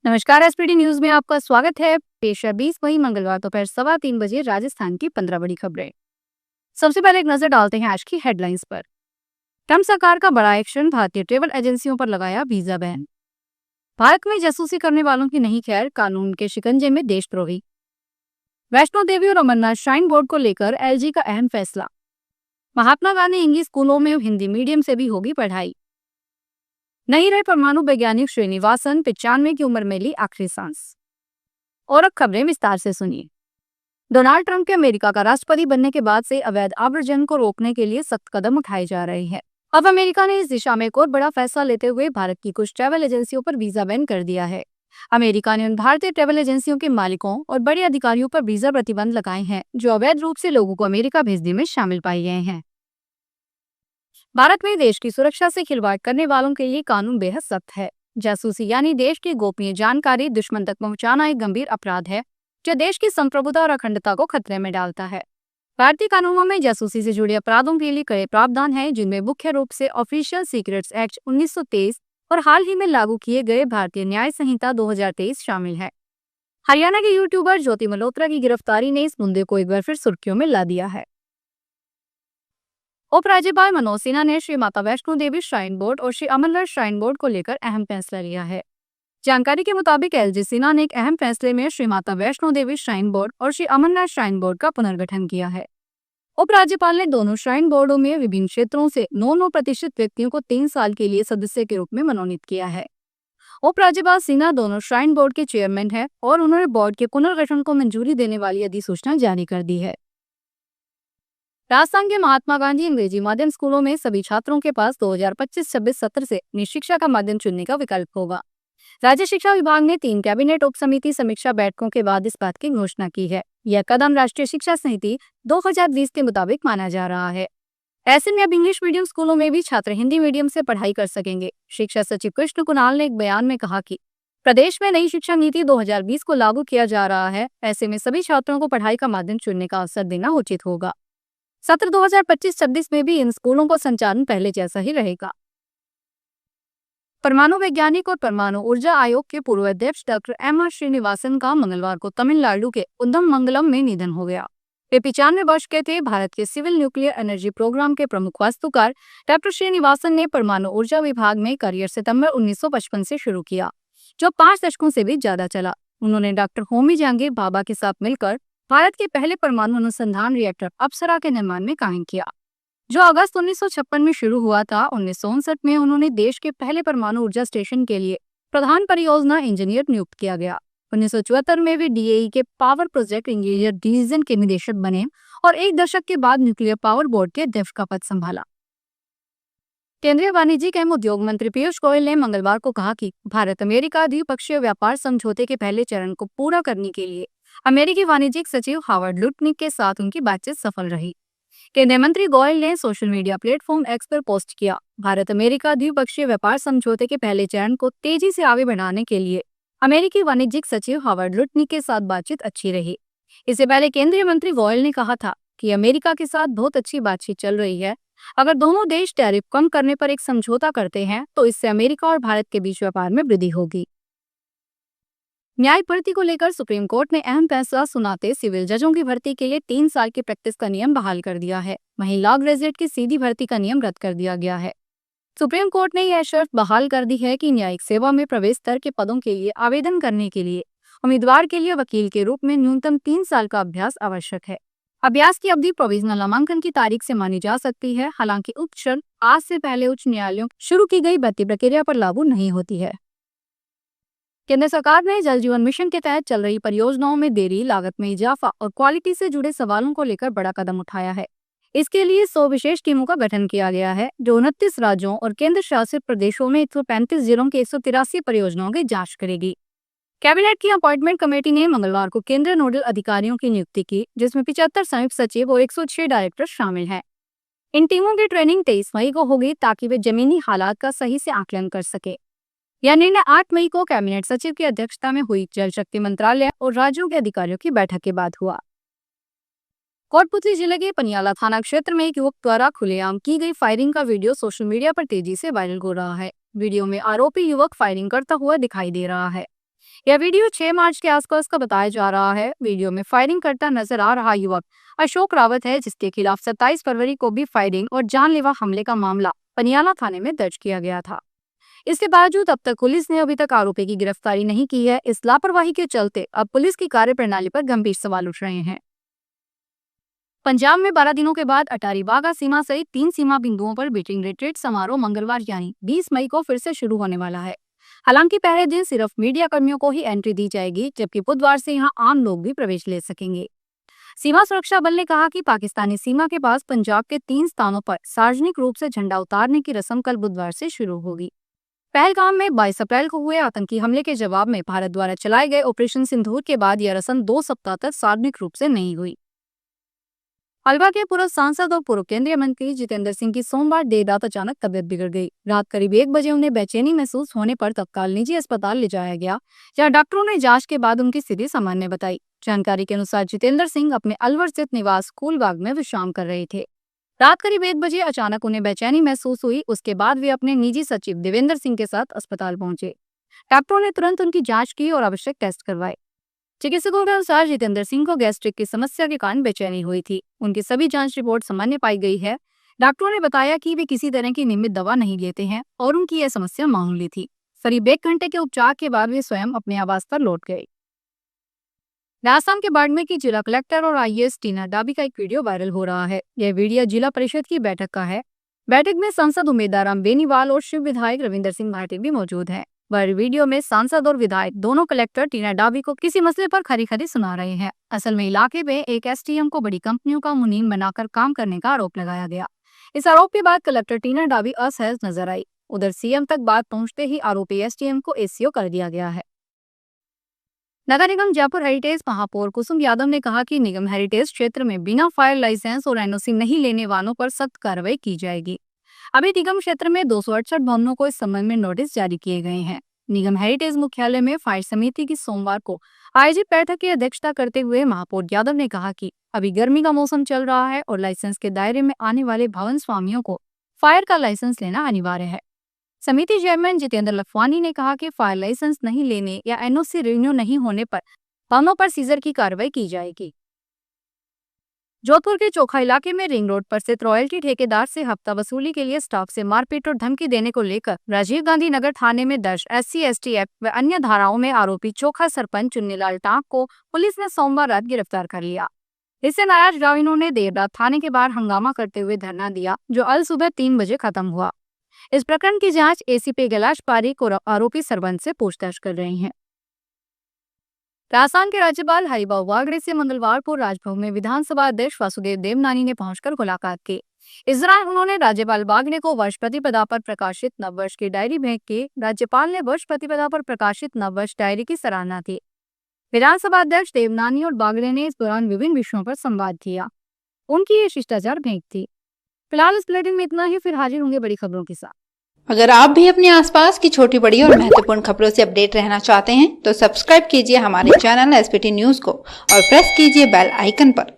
नमस्कार। SPD news में आपका स्वागत है। पेश है 20 मई मंगलवार दोपहर 3:15 बजे राजस्थान की 15 बड़ी खबरें। सबसे पहले एक नजर डालते हैं आज की हेडलाइंस पर। ट्रंप सरकार का बड़ा एक्शन, भारतीय ट्रेवल एजेंसियों पर लगाया वीजा बैन। भारत में जासूसी करने वालों की नहीं खैर, कानून के शिकंजे में देशद्रोही। वैष्णो देवी और अमरनाथ श्राइन बोर्ड को लेकर एलजी का अहम फैसला। महात्मा गांधी इंग्लिश स्कूलों में हिंदी मीडियम से भी होगी पढ़ाई। नहीं रहे परमाणु वैज्ञानिक श्रीनिवासन, 95 की उम्र में ली आखिरी सांस। और अब खबरें विस्तार से सुनिए। डोनाल्ड ट्रंप के अमेरिका का राष्ट्रपति बनने के बाद से अवैध आव्रजन को रोकने के लिए सख्त कदम उठाए जा रहे हैं। अब अमेरिका ने इस दिशा में एक और बड़ा फैसला लेते हुए भारत की कुछ ट्रैवल एजेंसियों पर वीजा बैन कर दिया है। अमेरिका ने उन भारतीय ट्रैवल एजेंसियों के मालिकों और बड़े अधिकारियों पर वीजा प्रतिबंध लगाए हैं जो अवैध रूप से लोगों को अमेरिका भेजने में शामिल पाए गए हैं। भारत में देश की सुरक्षा से खिलवाड़ करने वालों के लिए कानून बेहद सख्त है। जासूसी यानी देश की गोपनीय जानकारी दुश्मन तक पहुंचाना एक गंभीर अपराध है जो देश की संप्रभुता और अखंडता को खतरे में डालता है। भारतीय कानूनों में जासूसी से जुड़े अपराधों के लिए कड़े प्रावधान हैं, जिनमें मुख्य रूप से ऑफिशियल सीक्रेट्स एक्ट 1923 और हाल ही में लागू किए गए भारतीय न्याय संहिता 2023 शामिल है। हरियाणा के यूट्यूबर ज्योति मल्होत्रा की गिरफ्तारी ने इस मुद्दे को एक बार फिर सुर्खियों में ला दिया है। उपराज्यपाल मनोज सिन्हा ने श्री माता वैष्णो देवी श्राइन बोर्ड और श्री अमरनाथ श्राइन बोर्ड को लेकर अहम फैसला लिया है। जानकारी के मुताबिक एलजी सिन्हा ने एक अहम फैसले में श्री माता वैष्णो देवी श्राइन बोर्ड और श्री अमरनाथ श्राइन बोर्ड का पुनर्गठन किया है। उपराज्यपाल ने दोनों श्राइन बोर्डों में विभिन्न क्षेत्रों से 9% व्यक्तियों को 3 साल के लिए सदस्य के रूप में मनोनीत किया है। उपराज्यपाल सिन्हा दोनों श्राइन बोर्ड के चेयरमैन है और उन्होंने बोर्ड के पुनर्गठन को मंजूरी देने वाली अधिसूचना जारी कर दी है। राजस्थान के महात्मा गांधी अंग्रेजी माध्यम स्कूलों में सभी छात्रों के पास 2025-26 सत्र से निःशिक्षा का माध्यम चुनने का विकल्प होगा। राज्य शिक्षा विभाग ने 3 कैबिनेट उप समिति समीक्षा बैठकों के बाद इस बात की घोषणा की है। यह कदम राष्ट्रीय शिक्षा नीति 2020 के मुताबिक माना जा रहा है। ऐसे में अब इंग्लिश मीडियम स्कूलों में भी छात्र हिंदी मीडियम से पढ़ाई कर सकेंगे। शिक्षा सचिव कृष्ण कुणाल ने एक बयान में कहा कि प्रदेश में नई शिक्षा नीति 2020 को लागू किया जा रहा है। ऐसे में सभी छात्रों को पढ़ाई का माध्यम चुनने का अवसर देना उचित होगा। सत्र 2025-26 में भी इन स्कूलों का संचालन पहले जैसा ही रहेगा। परमाणु वैज्ञानिक और परमाणु ऊर्जा आयोग के पूर्व अध्यक्ष डॉक्टर एम.आर. श्रीनिवासन का मंगलवार को तमिलनाडु के उदगमंगलम में निधन हो गया। वे 95 वर्ष के थे। भारत के सिविल न्यूक्लियर एनर्जी प्रोग्राम के प्रमुख वास्तुकार डॉक्टर श्रीनिवासन ने परमाणु ऊर्जा विभाग में करियर सितंबर 1955 से शुरू किया, जो 5 दशकों से भी ज्यादा चला। उन्होंने डॉक्टर होमी जहांगीर भाभा के साथ मिलकर भारत के पहले परमाणु अनुसंधान रिएक्टर अप्सरा के निर्माण में काम किया, जो अगस्त 1956 में शुरू हुआ था। 1959 में उन्होंने देश के पहले परमाणु ऊर्जा स्टेशन के लिए प्रधान परियोजना इंजीनियर नियुक्त किया गया। 1974 में वे डीएई के पावर प्रोजेक्ट इंजीनियर डिवीजन के निदेशक बने और एक दशक के बाद न्यूक्लियर पावर बोर्ड के अध्यक्ष का पद संभाला। केंद्रीय वाणिज्यिक एवं उद्योग मंत्री पीयूष गोयल ने मंगलवार को कहा कि भारत अमेरिका द्विपक्षीय व्यापार समझौते के पहले चरण को पूरा करने के लिए अमेरिकी वाणिज्यिक सचिव हावर्ड लुटनिक के साथ उनकी बातचीत सफल रही। केंद्रीय मंत्री गोयल ने सोशल मीडिया प्लेटफॉर्म एक्स पर पोस्ट किया, भारत अमेरिका द्विपक्षीय व्यापार समझौते के पहले चरण को तेजी से आगे बढ़ाने के लिए अमेरिकी वाणिज्यिक सचिव हावर्ड लुटनिक के साथ बातचीत अच्छी रही। इससे पहले केंद्रीय मंत्री गोयल ने कहा था कि अमेरिका के साथ बहुत अच्छी बातचीत चल रही है। अगर दोनों देश टैरिफ कम करने पर एक समझौता करते हैं तो इससे अमेरिका और भारत के बीच व्यापार में वृद्धि होगी। न्याय भर्ती को लेकर सुप्रीम कोर्ट ने अहम फैसला सुनाते सिविल जजों की भर्ती के लिए 3 साल की प्रैक्टिस का नियम बहाल कर दिया है। वहीं लॉ ग्रेजुएट की सीधी भर्ती का नियम रद्द कर दिया गया है। सुप्रीम कोर्ट ने यह शर्त बहाल कर दी है कि न्यायिक सेवा में प्रवेश स्तर के पदों के लिए आवेदन करने के लिए उम्मीदवार के लिए वकील के रूप में न्यूनतम 3 साल का अभ्यास आवश्यक है। अभ्यास की अवधि प्रोविजनल नामांकन की तारीख से मानी जा सकती है। हालांकि उक्त शर्त आज से पहले उच्च न्यायालयों शुरू की गई भर्ती प्रक्रिया पर लागू नहीं होती है। केंद्र सरकार ने जल जीवन मिशन के तहत चल रही परियोजनाओं में देरी, लागत में इजाफा और क्वालिटी से जुड़े सवालों को लेकर बड़ा कदम उठाया है। इसके लिए 100 विशेष टीमों का गठन किया गया है, जो 29 राज्यों और केंद्र शासित प्रदेशों में 135 जिलों के 183 परियोजनाओं की जांच करेगी। कैबिनेट की अपॉइंटमेंट कमेटी ने मंगलवार को केंद्रीय नोडल अधिकारियों की नियुक्ति की, जिसमें 75 संयुक्त सचिव और 106 डायरेक्टर शामिल हैं। इन टीमों की ट्रेनिंग 23 मई को होगी ताकि वे जमीनी हालात का सही से आकलन कर सके। यह निर्णय 8 मई को कैबिनेट सचिव की अध्यक्षता में हुई जल शक्ति मंत्रालय और राज्यों के अधिकारियों की बैठक के बाद हुआ। कोटपुतली जिले के पनियाला थाना क्षेत्र में एक युवक द्वारा खुलेआम की गई फायरिंग का वीडियो सोशल मीडिया पर तेजी से वायरल हो रहा है। वीडियो में आरोपी युवक फायरिंग करता हुआ दिखाई दे रहा है। यह वीडियो 6 मार्च के आसपास का बताया जा रहा है। वीडियो में फायरिंग करता नजर आ रहा युवक अशोक रावत है, जिसके खिलाफ 27 फरवरी को भी फायरिंग और जानलेवा हमले का मामला पनियाला थाने में दर्ज किया गया था। इसके बावजूद अब तक पुलिस ने अभी तक आरोपी की गिरफ्तारी नहीं की है। इस लापरवाही के चलते अब पुलिस की कार्यप्रणाली पर गंभीर सवाल उठ रहे हैं। पंजाब में 12 दिनों के बाद अटारी वाघा सीमा सहित 3 सीमा बिंदुओं पर बीटिंग रिट्रीट समारोह मंगलवार यानी 20 मई को फिर से शुरू होने वाला है। हालांकि पहले दिन सिर्फ मीडिया कर्मियों को ही एंट्री दी जाएगी, जबकि बुधवार से यहां आम लोग भी प्रवेश ले सकेंगे। सीमा सुरक्षा बल ने कहा कि पाकिस्तानी सीमा के पास पंजाब के 3 स्थानों पर सार्वजनिक रूप से झंडा उतारने की रस्म कल बुधवार से शुरू होगी। पहलगाम में 22 अप्रैल को हुए आतंकी हमले के जवाब में भारत द्वारा चलाए गए ऑपरेशन सिंदूर के बाद यह रस्म 2 सप्ताह तक सार्वजनिक रूप से नहीं हुई। हलवा के पूर्व सांसद और पूर्व केंद्रीय मंत्री जितेंद्र सिंह की सोमवार देर रात अचानक तबियत बिगड़ गई। रात करीब 1 बजे उन्हें बेचैनी महसूस होने पर तत्काल निजी अस्पताल ले जाया गया, जहां डॉक्टरों ने जांच के बाद उनकी स्थिति सामान्य बताई। जानकारी के अनुसार जितेंद्र सिंह अपने अलवर स्थित निवास फूलबाग में विश्राम कर रहे थे। रात करीब 1 बजे अचानक उन्हें बेचैनी महसूस हुई। उसके बाद वे अपने निजी सचिव देवेंद्र सिंह के साथ अस्पताल पहुंचे। डॉक्टरों ने तुरंत उनकी जांच की और आवश्यक टेस्ट करवाए। चिकित्सकों के अनुसार जितेंद्र सिंह को गैस्ट्रिक की समस्या के कारण बेचैनी हुई थी। उनकी सभी जांच रिपोर्ट सामान्य पाई गई है। डॉक्टरों ने बताया कि वे किसी तरह की नियमित दवा नहीं लेते हैं और उनकी यह समस्या मामूली थी। करीब 1 घंटे के उपचार के बाद वे स्वयं अपने आवास पर लौट गए। राजस्थान के बाड़मेर की जिला कलेक्टर और आईएएस टीना डाबी का एक वीडियो वायरल हो रहा है। यह वीडियो जिला परिषद की बैठक का है। बैठक में सांसद उम्मीदवार राम बेनीवाल और शिव विधायक रविंदर सिंह भाटी भी मौजूद हैं। वह वीडियो में सांसद और विधायक दोनों कलेक्टर टीना डाबी को किसी मसले पर खरी खरी सुना रहे हैं। असल में इलाके में एक एसडीएम को बड़ी कंपनियों का मुनीम बनाकर काम करने का आरोप लगाया गया। इस आरोप के बाद कलेक्टर टीना डाबी असहज नजर आई। उधर सीएम तक बात पहुंचते ही आरोपी एसडीएम को एसीओ कर दिया गया है। नगर निगम जयपुर हेरिटेज महापौर कुसुम यादव ने कहा कि निगम हेरिटेज क्षेत्र में बिना फायर लाइसेंस और एनओसी नहीं लेने वालों पर सख्त कार्रवाई की जाएगी। अभी निगम क्षेत्र में 268 भवनों को इस संबंध में नोटिस जारी किए गए हैं। निगम हेरिटेज मुख्यालय में फायर समिति की सोमवार को आयोजित बैठक की अध्यक्षता करते हुए महापौर यादव ने कहा कि अभी गर्मी का मौसम चल रहा है और लाइसेंस के दायरे में आने वाले भवन स्वामियों को फायर का लाइसेंस लेना अनिवार्य है। समिति चेयरमैन जितेंद्र लखवानी ने कहा कि फायर लाइसेंस नहीं लेने या एनओसी रिन्यू नहीं होने पर भवनों पर सीजर की कार्रवाई की जाएगी। जोधपुर के चोखा इलाके में रिंग रोड पर स्थित रॉयल्टी ठेकेदार से हफ्ता वसूली के लिए स्टाफ से मारपीट और धमकी देने को लेकर राजीव गांधी नगर थाने में दर्ज SC/ST एक्ट व अन्य धाराओं में आरोपी चोखा सरपंच चुन्नीलाल टांक को पुलिस ने सोमवार रात गिरफ्तार कर लिया। इससे नाराज ग्रामीणों ने देर रात थाने के बाहर हंगामा करते हुए धरना दिया, जो अल सुबह 3 बजे खत्म हुआ। इस प्रकरण की जांच एसीपी कैलाश पारीक और आरोपी सरपंच से पूछताछ कर रहे हैं। राजस्थान के राज्यपाल हरिभाऊ बागड़े से मंगलवार को राजभवन में विधानसभा अध्यक्ष वासुदेव देवनानी ने पहुंचकर मुलाकात की। इस दौरान उन्होंने राज्यपाल बागड़े को वर्ष प्रतिपदा पर प्रकाशित नववर्ष की डायरी भेंट की। राज्यपाल ने वर्ष प्रतिपदा पर प्रकाशित नववर्ष डायरी की सराहना की। विधानसभा अध्यक्ष देवनानी और बागड़े ने इस दौरान विभिन्न विषयों पर संवाद किया। उनकी ये शिष्टाचार भेंट थी। फिलहाल इस बुलेटिन में इतना ही, फिर हाजिर होंगे बड़ी खबरों के साथ। अगर आप भी अपने आसपास की छोटी बड़ी और महत्वपूर्ण खबरों से अपडेट रहना चाहते हैं तो सब्सक्राइब कीजिए हमारे चैनल SPT न्यूज को और प्रेस कीजिए बेल आइकन पर।